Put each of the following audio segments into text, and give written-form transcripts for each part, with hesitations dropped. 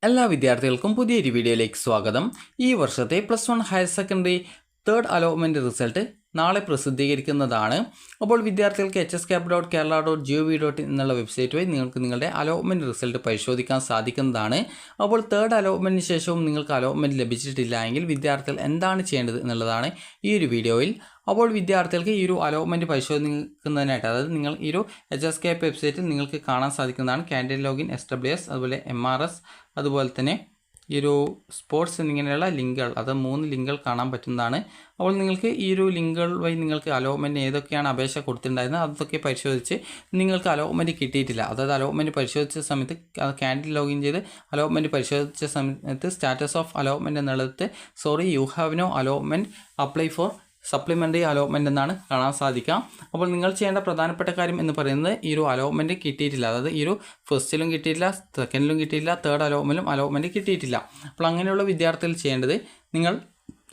എല്ലാ വിദ്യാർത്ഥികൾക്കും പുതിയൊരു വീഡിയോയിലേക്ക് സ്വാഗതം. ഈ വർഷത്തെ +1 higher secondary third allotment result നാളെ പ്രസിദ്ധീകരിക്കുന്നതാണ്. അപ്പോൾ വിദ്യാർത്ഥികൾക്ക് hscap.kerala.gov.in എന്നുള്ള വെബ്സൈറ്റ് വഴി നിങ്ങൾക്ക് നിങ്ങളുടെ അലോട്ട്മെൻറ്റ് റിസൾട്ട് പരിശോധിക്കാൻ സാധിക്കുന്നതാണ്. അപ്പോൾ തേർഡ് അലോട്ട്മെൻറ്റിന് ശേഷവും നിങ്ങൾക്ക് അലോട്ട്മെൻറ്റ് ലഭിച്ചിട്ടില്ല എങ്കിൽ വിദ്യാർത്ഥികൾ എന്താണ് ചെയ്യേണ്ടത് എന്നുള്ളതാണ് ഈ ഒരു വീഡിയോയിൽ. അപ്പോൾ വിദ്യാർത്ഥികൾക്ക് ഈ ഒരു അലോട്ട്മെൻറ്റ് പരിശോധിക്കുന്നതിനായിട്ട്, അതായത് നിങ്ങൾ ഈ ഒരു hscap വെബ്സൈറ്റിൽ നിങ്ങൾക്ക് കാണാൻ സാധിക്കുന്നതാണ് കാൻഡിഡേറ്റ് ലോഗിൻ, SWS, അതുപോലെ MRS, അതുപോലെ തന്നെ ഈ ഒരു സ്പോർട്സ് എന്നിങ്ങനെയുള്ള ലിങ്കുകൾ, അത് 3 ലിങ്കുകൾ കാണാൻ പറ്റുന്നതാണ്. അപ്പോൾ നിങ്ങൾക്ക് ഈ ഒരു ലിങ്കുകൾ വഴി നിങ്ങൾക്ക് അലോട്ട്മെൻറ്റ് ഏതൊക്കെയാണ് അപേക്ഷ കൊടുത്തിട്ടുണ്ടായിരുന്നത് അതൊക്കെ പരിശോധിച്ച് നിങ്ങൾക്ക് അലോട്ട്മെൻറ്റ് കിട്ടിയിട്ടില്ല, അതായത് അലോട്ട്മെൻറ്റ് പരിശോധിച്ച സമയത്ത് കാൻഡിഡേറ്റ് ലോഗിൻ ചെയ്ത് അലോട്ട്മെൻറ്റ് പരിശോധിച്ച സമയത്ത് സ്റ്റാറ്റസ് ഓഫ് അലോട്ട്മെൻറ്റ് എന്നുള്ളത് you have no allotment, apply for supplementary allotment എന്നാണ് കാണാൻ സാധിക്കുക. അപ്പോൾ നിങ്ങൾ ചെയ്യേണ്ട പ്രധാനപ്പെട്ട കാര്യം എന്ന് പറയുന്നത് ഈ ഒരു അലോട്ട്മെൻറ്റ് കിട്ടിയിട്ടില്ല, അതായത് ഈ ഒരു ഫസ്റ്റിലും കിട്ടിയിട്ടില്ല, സെക്കൻഡിലും കിട്ടിയിട്ടില്ല, തേർഡ് അലോട്ട്മെൻറ്റ് കിട്ടിയിട്ടില്ല. അപ്പോൾ അങ്ങനെയുള്ള വിദ്യാർത്ഥികൾ ചെയ്യേണ്ടത് നിങ്ങൾ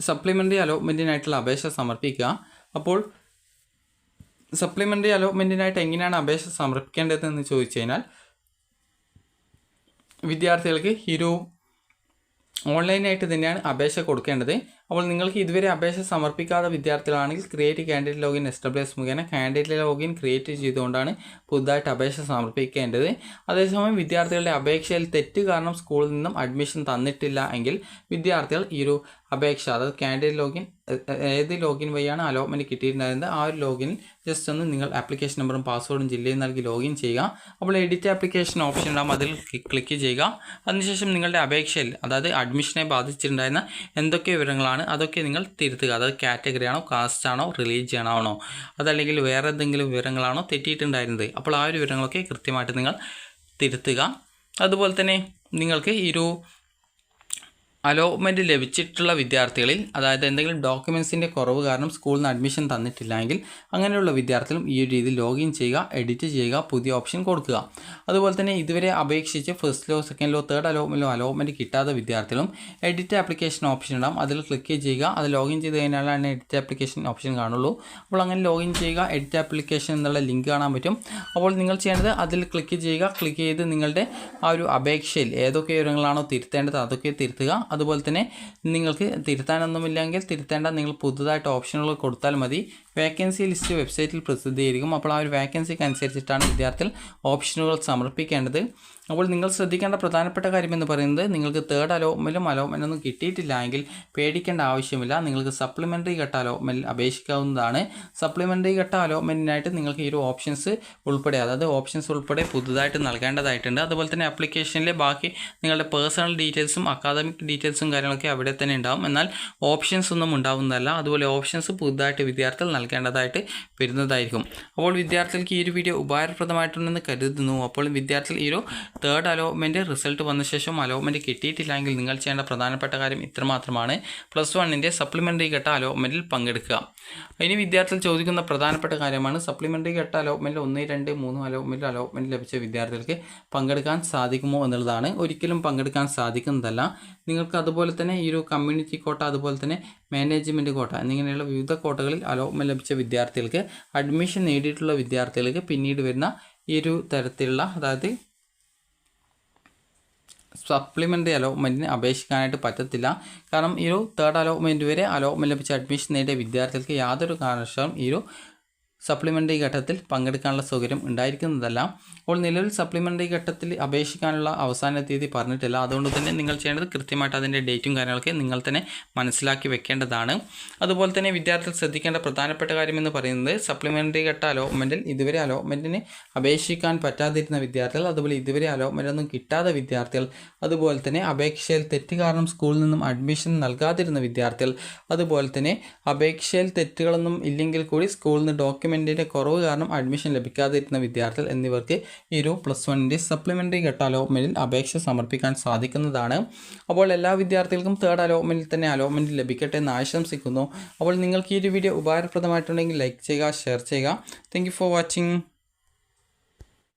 സപ്ലിമെൻ്ററി അലോട്ട്മെൻറ്റിനായിട്ടുള്ള അപേക്ഷ സമർപ്പിക്കുക. അപ്പോൾ സപ്ലിമെൻ്ററി അലോട്ട്മെൻറ്റിനായിട്ട് എങ്ങനെയാണ് അപേക്ഷ സമർപ്പിക്കേണ്ടതെന്ന് ചോദിച്ചു കഴിഞ്ഞാൽ വിദ്യാർത്ഥികൾക്ക് ഈ ഒരു ഓൺലൈനായിട്ട് തന്നെയാണ് അപേക്ഷ കൊടുക്കേണ്ടത്. അപ്പോൾ നിങ്ങൾക്ക് ഇതുവരെ അപേക്ഷ സമർപ്പിക്കാത്ത വിദ്യാർത്ഥികളാണെങ്കിൽ ക്രിയേറ്റ് കാൻഡിഡേറ്റ് ലോഗിൻ SWS മുഖേന കാൻഡിഡേറ്റ് ലോഗിൻ ക്രിയേറ്റ് ചെയ്തുകൊണ്ടാണ് പുതുതായിട്ട് അപേക്ഷ സമർപ്പിക്കേണ്ടത്. അതേസമയം വിദ്യാർത്ഥികളുടെ അപേക്ഷയിൽ തെറ്റ് കാരണം സ്കൂളിൽ നിന്നും അഡ്മിഷൻ തന്നിട്ടില്ല എങ്കിൽ വിദ്യാർത്ഥികൾ ഈ ഒരു അപേക്ഷ, അതായത് കാൻഡിഡേറ്റ് ലോഗിൻ ഏത് ലോഗിൻ വഴിയാണ് അലോട്ട്മെൻറ്റ് കിട്ടിയിട്ടുണ്ടായിരുന്നത് ആ ഒരു ലോഗിൻ ജസ്റ്റ് ഒന്ന് നിങ്ങൾ ആപ്ലിക്കേഷൻ നമ്പറും പാസ്വേഡും ജില്ലയും നൽകി ലോഗിൻ ചെയ്യുക. അപ്പോൾ എഡിറ്റ് ആപ്ലിക്കേഷൻ ഓപ്ഷൻ ഉണ്ടാകും, അതിൽ ക്ലിക്ക് ചെയ്യുക. അതിനുശേഷം നിങ്ങളുടെ അപേക്ഷയിൽ, അതായത് അഡ്മിഷനെ ബാധിച്ചിട്ടുണ്ടായിരുന്ന എന്തൊക്കെ വിവരങ്ങളാണ് അതൊക്കെ നിങ്ങൾ തിരുത്തുക. അതായത് കാറ്റഗറി ആണോ, കാസ്റ്റ് ആണോ, റിലീജിയൻ ആണോ, അതല്ലെങ്കിൽ വേറെ എന്തെങ്കിലും വിവരങ്ങളാണോ തെറ്റിയിട്ടുണ്ടായിരുന്നത്, അപ്പോൾ ആ ഒരു വിവരങ്ങളൊക്കെ കൃത്യമായിട്ട് നിങ്ങൾ തിരുത്തുക. അതുപോലെ തന്നെ നിങ്ങൾക്ക് ഈ ഒരു അലോട്ട്മെൻറ്റ് ലഭിച്ചിട്ടുള്ള വിദ്യാർത്ഥികളിൽ, അതായത് എന്തെങ്കിലും ഡോക്യുമെൻസിൻ്റെ കുറവ് കാരണം സ്കൂളിൽ നിന്ന് അഡ്മിഷൻ തന്നിട്ടില്ലെങ്കിൽ അങ്ങനെയുള്ള വിദ്യാർത്ഥികളും ഈ ഒരു രീതിയിൽ ലോഗിൻ ചെയ്യുക, എഡിറ്റ് ചെയ്യുക, പുതിയ ഓപ്ഷൻ കൊടുക്കുക. അതുപോലെ തന്നെ ഇതുവരെ അപേക്ഷിച്ച് ഫസ്റ്റിലോ സെക്കൻഡിലോ തേർഡ് അലോട്ട്മെൻറ്റ് കിട്ടാത്ത വിദ്യാർത്ഥികളും എഡിറ്റ് ആപ്ലിക്കേഷൻ ഓപ്ഷൻ ഉണ്ടാകും, അതിൽ ക്ലിക്ക് ചെയ്യുക. അത് ലോഗിൻ ചെയ്ത് കഴിഞ്ഞാലാണ് എഡിറ്റ് ആപ്ലിക്കേഷൻ ഓപ്ഷൻ കാണുള്ളൂ. അപ്പോൾ അങ്ങനെ ലോഗിൻ ചെയ്യുക, എഡിറ്റ് ആപ്ലിക്കേഷൻ എന്നുള്ള ലിങ്ക് കാണാൻ പറ്റും. അപ്പോൾ നിങ്ങൾ ചെയ്യേണ്ടത് അതിൽ ക്ലിക്ക് ചെയ്യുക. ക്ലിക്ക് ചെയ്ത് നിങ്ങളുടെ ആ ഒരു അപേക്ഷയിൽ ഏതൊക്കെ വിവരങ്ങളാണോ തിരുത്തേണ്ടത് അതൊക്കെ തിരുത്തുക. അതുപോലെ തന്നെ നിങ്ങൾക്ക് തിരുത്താനൊന്നുമില്ലെങ്കിൽ തിരുത്തേണ്ട, നിങ്ങൾ പുതുതായിട്ട് ഓപ്ഷനുകൾ കൊടുത്താൽ മതി. വേക്കൻസി ലിസ്റ്റ് വെബ്സൈറ്റിൽ പ്രസിദ്ധീകരിക്കും. അപ്പോൾ ആ ഒരു വേക്കൻസിക്ക് അനുസരിച്ചിട്ടാണ് വിദ്യാർത്ഥികൾ ഓപ്ഷനുകൾ സമർപ്പിക്കേണ്ടത്. അപ്പോൾ നിങ്ങൾ ശ്രദ്ധിക്കേണ്ട പ്രധാനപ്പെട്ട കാര്യം എന്ന് പറയുന്നത്, നിങ്ങൾക്ക് തേർഡ് അലോട്ട്മെൻറ്റൊന്നും കിട്ടിയിട്ടില്ല എങ്കിൽ പേടിക്കേണ്ട ആവശ്യമില്ല. നിങ്ങൾക്ക് സപ്ലിമെൻ്ററി ഘട്ട അലോട്ട്മെൻറ്റിൽ അപേക്ഷിക്കാവുന്നതാണ്. സപ്ലിമെൻ്ററി ഘട്ട അലോട്ട്മെൻറ്റിനായിട്ട് നിങ്ങൾക്ക് ഈ ഒരു ഓപ്ഷൻസ് ഉൾപ്പെടെ, അതായത് ഓപ്ഷൻസ് ഉൾപ്പെടെ പുതുതായിട്ട് നൽകേണ്ടതായിട്ടുണ്ട്. അതുപോലെ തന്നെ ആപ്ലിക്കേഷനിലെ ബാക്കി നിങ്ങളുടെ പേഴ്സണൽ ഡീറ്റെയിൽസും അക്കാദമിക് ഡീറ്റെയിൽസും കാര്യങ്ങളൊക്കെ അവിടെ തന്നെ ഉണ്ടാവും, എന്നാൽ ഓപ്ഷൻസ് ഒന്നും ഉണ്ടാവുന്നതല്ല. അതുപോലെ ഓപ്ഷൻസ് പുതുതായിട്ട് വിദ്യാർത്ഥികൾ നൽകേണ്ടതായിട്ട് വരുന്നതായിരിക്കും. അപ്പോൾ വിദ്യാർത്ഥികൾക്ക് ഈ ഒരു വീഡിയോ ഉപകാരപ്രദമായിട്ടുണ്ടെന്ന് കരുതുന്നു. അപ്പോൾ വിദ്യാർത്ഥികൾ ഈ ഒരു തേർഡ് അലോട്ട്മെൻറ്റ് റിസൾട്ട് വന്ന ശേഷം അലോട്ട്മെൻറ്റ് കിട്ടിയിട്ടില്ലെങ്കിൽ നിങ്ങൾ ചെയ്യേണ്ട പ്രധാനപ്പെട്ട കാര്യം ഇത്രമാത്രമാണ്: +1 സപ്ലിമെൻ്ററി ഘട്ട അലോട്ട്മെൻറ്റിൽ പങ്കെടുക്കുക. ഇനി വിദ്യാർത്ഥികൾ ചോദിക്കുന്ന പ്രധാനപ്പെട്ട കാര്യമാണ്, സപ്ലിമെൻ്ററി ഘട്ട അലോട്ട്മെൻറ്റിൽ 1, 2, 3 അലോട്ട്മെൻറ്റ് ലഭിച്ച വിദ്യാർത്ഥികൾക്ക് പങ്കെടുക്കാൻ സാധിക്കുമോ എന്നുള്ളതാണ്. ഒരിക്കലും പങ്കെടുക്കാൻ സാധിക്കുന്നതല്ല. നിങ്ങൾക്ക് അതുപോലെ തന്നെ ഈ ഒരു കമ്മ്യൂണിറ്റി കോട്ട, അതുപോലെ തന്നെ മാനേജ്മെൻറ്റ് കോട്ട എന്നിങ്ങനെയുള്ള വിവിധ കോട്ടകളിൽ അലോട്ട്മെൻറ്റ് ലഭിച്ച വിദ്യാർത്ഥികൾക്ക്, അഡ്മിഷൻ നേടിയിട്ടുള്ള വിദ്യാർത്ഥികൾക്ക് പിന്നീട് വരുന്ന ഈ ഒരു തരത്തിലുള്ള, അതായത് സപ്ലിമെൻ്ററി അലോട്ട്മെൻറ്റിന് അപേക്ഷിക്കാനായിട്ട് പറ്റത്തില്ല. കാരണം ഈ ഒരു തേർഡ് അലോട്ട്മെൻറ്റ് വരെ അലോട്ട്മെൻറ്റ് ലഭിച്ച അഡ്മിഷൻ നേടിയ വിദ്യാർത്ഥികൾക്ക് യാതൊരു കാരണവശാലും ഈ ഒരു സപ്ലിമെൻ്ററി ഘട്ടത്തിൽ പങ്കെടുക്കാനുള്ള സൗകര്യം ഉണ്ടായിരിക്കുന്നതല്ല. അപ്പോൾ നിലവിൽ സപ്ലിമെൻ്ററി ഘട്ടത്തിൽ അപേക്ഷിക്കാനുള്ള അവസാന തീയതി പറഞ്ഞിട്ടില്ല. അതുകൊണ്ട് തന്നെ നിങ്ങൾ ചെയ്യേണ്ടത് കൃത്യമായിട്ട് അതിൻ്റെ ഡേറ്റും കാര്യങ്ങളൊക്കെ നിങ്ങൾ തന്നെ മനസ്സിലാക്കി വെക്കേണ്ടതാണ്. അതുപോലെ തന്നെ വിദ്യാർത്ഥികൾ ശ്രദ്ധിക്കേണ്ട പ്രധാനപ്പെട്ട കാര്യമെന്ന് പറയുന്നത്, സപ്ലിമെൻ്ററി ഘട്ട അലോട്ട്മെൻറ്റിൽ ഇതുവരെ അലോട്ട്മെൻറ്റിന് അപേക്ഷിക്കാൻ പറ്റാതിരുന്ന വിദ്യാർത്ഥികൾ, അതുപോലെ ഇതുവരെ അലോട്ട്മെൻറ്റൊന്നും കിട്ടാത്ത വിദ്യാർത്ഥികൾ, അതുപോലെ തന്നെ അപേക്ഷയിൽ തെറ്റ് കാരണം സ്കൂളിൽ നിന്നും അഡ്മിഷൻ നൽകാതിരുന്ന വിദ്യാർത്ഥികൾ, അതുപോലെ തന്നെ അപേക്ഷയിൽ തെറ്റുകളൊന്നും ഇല്ലെങ്കിൽ കൂടി സ്കൂളിൽ നിന്ന് ഡോക്യുമെൻറ്റിൻ്റെ കുറവ് കാരണം അഡ്മിഷൻ ലഭിക്കാതിരുന്ന വിദ്യാർത്ഥികൾ എന്നിവർക്ക് ഈ ഒരു +1 സപ്ലിമെൻ്ററി ഘട്ട അലോട്ട്മെൻറ്റിൽ അപേക്ഷ സമർപ്പിക്കാൻ സാധിക്കുന്നതാണ്. അപ്പോൾ എല്ലാ വിദ്യാർത്ഥികൾക്കും തേർഡ് അലോട്ട്മെൻറ്റിൽ തന്നെ അലോട്ട്മെൻറ്റ് ലഭിക്കട്ടെ എന്ന് ആശംസിക്കുന്നു. അപ്പോൾ നിങ്ങൾക്ക് ഈ ഒരു വീഡിയോ ഉപകാരപ്രദമായിട്ടുണ്ടെങ്കിൽ ലൈക്ക് ചെയ്യുക, ഷെയർ ചെയ്യുക. Thank you for watching.